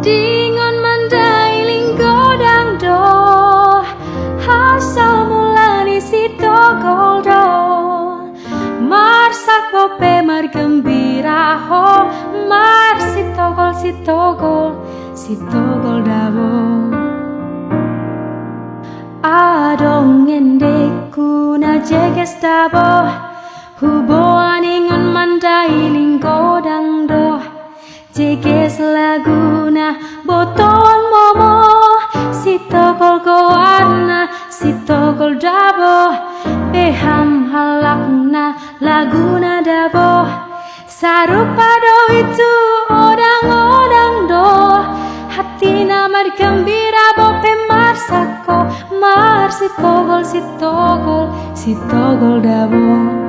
Dingon mandailing godang do Hasal mulani si togol do Marsak bope margembira ho Mar si togol dabo Adong endeku na jeges dabo Huboan ingon mandailing godang do Jeges laguna boton momo Si togol goana si togol dabo Beham halakna laguna dabo Sarupa do itu odang-odang do Hatina margembira bope marsako Mar si togol dabo